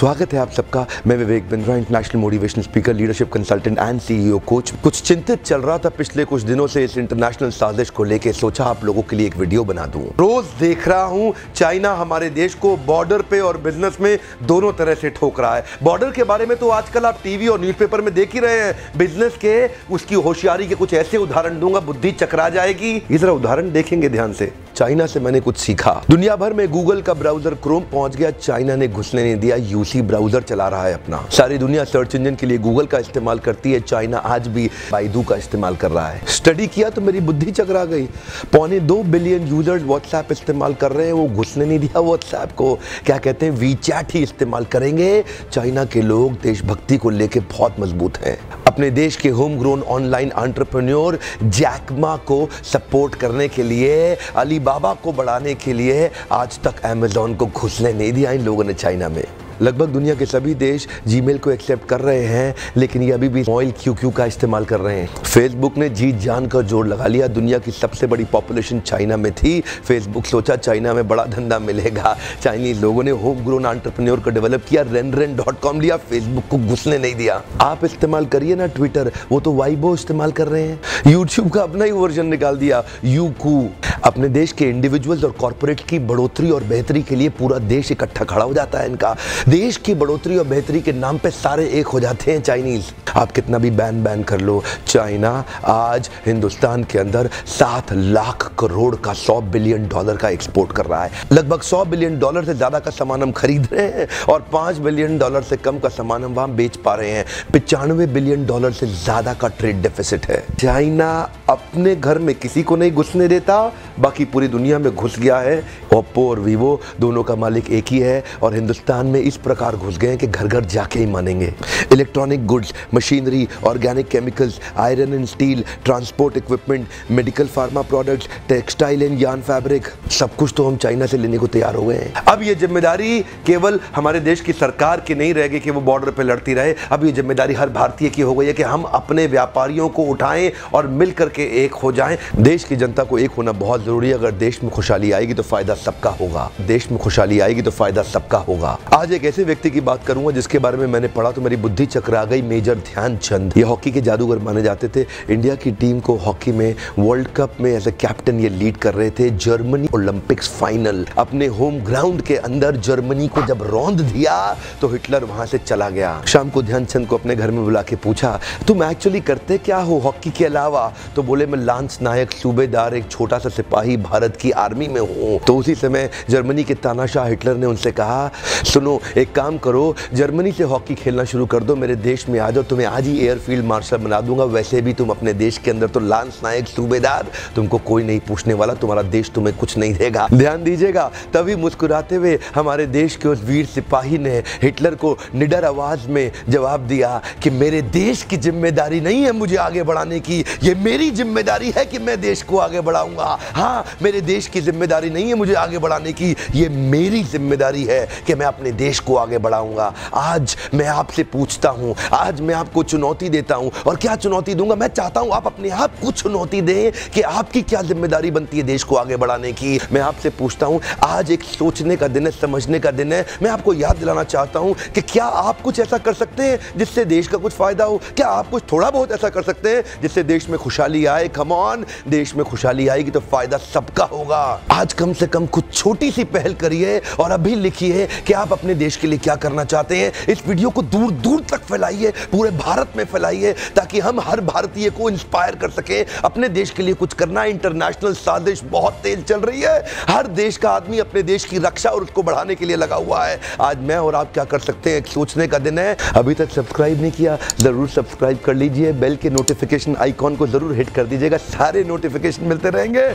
स्वागत है आप सबका। मैं Vivek Bindra, international motivational speaker, leadership consultant and CEO coach. कुछ चिंतित चल रहा था पिछले कुछ दिनों से इस इंटरनेशनल साजिश को लेके, सोचा आप लोगों के लिए एक वीडियो बना दूं। रोज देख रहा हूं चाइना हमारे देश को बॉर्डर पे और बिजनेस में दोनों तरह से ठोक रहा है। बॉर्डर के बारे में तो आजकल आप टीवी और न्यूज़पेपर में देख ही रहे हैं। बिजनेस के उसकी होशियारी के कुछ ऐसे उदाहरण दूंगा, बुद्धि चकरा जाएगी। ये जरा उदाहरण देखेंगे ध्यान से। चाइना से मैंने कुछ सीखा। दुनिया भर में गूगल का ब्राउजर क्रोम पहुंच गया, चाइना ने घुसने नहीं दिया। यूसी ब्राउजर चला रहा है अपना। सारी दुनिया सर्च इंजन के लिए गूगल का इस्तेमाल करती है, चाइना आज भी बाइडू का इस्तेमाल कर रहा है। स्टडी किया तो मेरी बुद्धि चकरा गई। 2.25 बिलियन यूजर्स व्हाट्सएप इस्तेमाल कर रहे हैं, वो घुसने नहीं दिया व्हाट्सएप को। क्या कहते हैं, वीचैट ही इस्तेमाल करेंगे। चाइना के लोग देशभक्ति को लेकर बहुत मजबूत हैं। अपने देश के home grown online entrepreneur Jack Ma को सपोर्ट करने के लिए, अलीबाबा को बढ़ाने के लिए आज तक अमेज़न को घुसने नहीं दिया इन लोगों ने चाइना में। लगभग दुनिया के सभी देश जीमेल को एक्सेप्ट कर रहे हैं, लेकिन ये अभी भी ऑयल क्यू का इस्तेमाल कर रहे हैं। फेसबुक ने जी जान का जोर लगा लिया। दुनिया की सबसे बड़ी पॉपुलेशन चाइना में थी। फेसबुक सोचा चाइना में बड़ा धंधा मिलेगा। चाइनीज लोगों ने होम ग्रोन एंटरप्रेन्योर को डेवलप किया, renren.com लिया, फेसबुक को घुसने नहीं दिया। आप इस्तेमाल करिए ना ट्विटर, वो तो वाइबो इस्तेमाल कर रहे हैं। यूट्यूब का अपना ही वर्जन निकाल दिया, यूकू। अपने देश के इंडिविजुअल्स और कॉर्पोरेट की बढ़ोतरी और बेहतरी के लिए पूरा देश इकट्ठा खड़ा हो जाता है इनका। देश की बढ़ोतरी और बेहतरी के नाम पे सारे एक हो जाते हैं चाइनीज। आप कितना भी बैन कर लो, चाइना आज हिंदुस्तान के अंदर 7 लाख करोड़ का $100 बिलियन का एक्सपोर्ट कर रहा है। लगभग $100 बिलियन से ज्यादा का सामान हम खरीद रहे हैं और $5 बिलियन से कम का सामान हम वहां बेच पा रहे हैं। $95 बिलियन से ज्यादा का ट्रेड डेफिसिट है। चाइना अपने घर में किसी को नहीं घुसने देता, बाकी पूरी दुनिया में घुस गया है। ओप्पो और वीवो दोनों का मालिक एक ही है और हिंदुस्तान में इस प्रकार घुस गए हैं कि घर घर जाके ही मानेंगे। Electronic goods, machinery, organic chemicals, iron and steel, transport equipment, medical pharma products, textile and yarn fabric, सब कुछ तो हम चाइना से लेने को तैयार हो गए हैं। अब ये जिम्मेदारी केवल हमारे देश की सरकार की नहीं रहेगी कि वो बॉर्डर पे लड़ती रहे। अब ये जिम्मेदारी हर भारतीय की हो गई है कि हम अपने व्यापारियों को उठाएं और मिल करके एक हो जाएं। देश की जनता को एक होना बहुत जरूरी है। अगर देश में खुशहाली आएगी तो फायदा सबका होगा। देश में खुशहाली आएगी तो फायदा सबका होगा। आज एक ऐसे व्यक्ति की बात करूंगा जिसके बारे में मैंने पढ़ा तो मेरी बुद्धि चकरा गई। मेजर ध्यानचंद, ये हॉकी के जादूगर माने जाते थे। इंडिया की टीम को हॉकी में वर्ल्ड कप में एज ए कैप्टन ये लीड कर रहे थे। जर्मनी ओलंपिक्स फाइनल अपने होम ग्राउंड के अंदर जर्मनी को जब रौंद दिया तो हिटलर वहां से चला गया। शाम को ध्यानचंद को अपने घर में बुला के पूछा, तुम एक्चुअली करते क्या हो हॉकी के अलावा? तो बोले, मैं लांस नायक, सूबेदार, एक छोटा सा सिपाही भारत की आर्मी में हूँ। तो उसी समय जर्मनी के तानाशाह हिटलर ने उनसे कहा, सुनो एक काम करो, जर्मनी से हॉकी खेलना शुरू कर दो, मेरे देश में आ जाओ, तुम्हें आज ही एयरफील्ड मार्शल बना दूंगा। वैसे भी तुम अपने देश के अंदर तो लांस नायक, सूबेदार, तुमको कोई नहीं पूछने वाला, तुम्हारा देश तुम्हें कुछ नहीं देगा। ध्यान दीजिएगा, तभी मुस्कुराते हुए हमारे देश के उस वीर सिपाही ने हिटलर को निडर आवाज में जवाब दिया कि मेरे देश की जिम्मेदारी नहीं है मुझे आगे बढ़ाने की, ये मेरी जिम्मेदारी है कि मैं देश को आगे बढ़ाऊंगा। हाँ, मेरे देश की जिम्मेदारी नहीं है मुझे आगे बढ़ाने की, ये मेरी जिम्मेदारी है कि मैं अपने देश को आगे बढ़ाऊंगा। आज मैं आपसे पूछता हूं, आज मैं आपको चुनौती देता हूं। और क्या चुनौती दूंगा? मैं चाहता हूं आप अपने आप को चुनौती दें कि आपकी क्या जिम्मेदारी बनती है देश को आगे बढ़ाने की। मैं आपसे पूछता हूं, आज एक सोचने का दिन है, समझने का दिन है। मैं आपको याद दिलाना चाहता हूं कि क्या आप कुछ ऐसा कर सकते हैं जिससे देश का कुछ फायदा हो? क्या आप कुछ थोड़ा बहुत ऐसा कर सकते हैं जिससे देश में खुशहाली आए? कम ऑन, देश में खुशहाली आएगी तो फायदा सबका होगा। आज कम से कम कुछ छोटी सी पहल करिए और अभी लिखिए कि आप अपने देश के लिए क्या करना चाहते हैं। इस वीडियो को दूर दूर तक फैलाइए, पूरे भारत में फैलाइए, ताकि हम हर भारतीय को इंस्पायर कर सके अपने देश के लिए कुछ करना। इंटरनेशनल साजिश बहुत तेज चल रही है। हर देश का आदमी अपने देश की रक्षा और उसको बढ़ाने के लिए लगा हुआ है। आज मैं और आप क्या कर सकते हैं, एक सोचने का दिन है। अभी तक सब्सक्राइब नहीं किया, जरूर सब्सक्राइब कर लीजिए। बेल के नोटिफिकेशन आइकॉन को जरूर हिट कर दीजिएगा, सारे नोटिफिकेशन मिलते रहेंगे।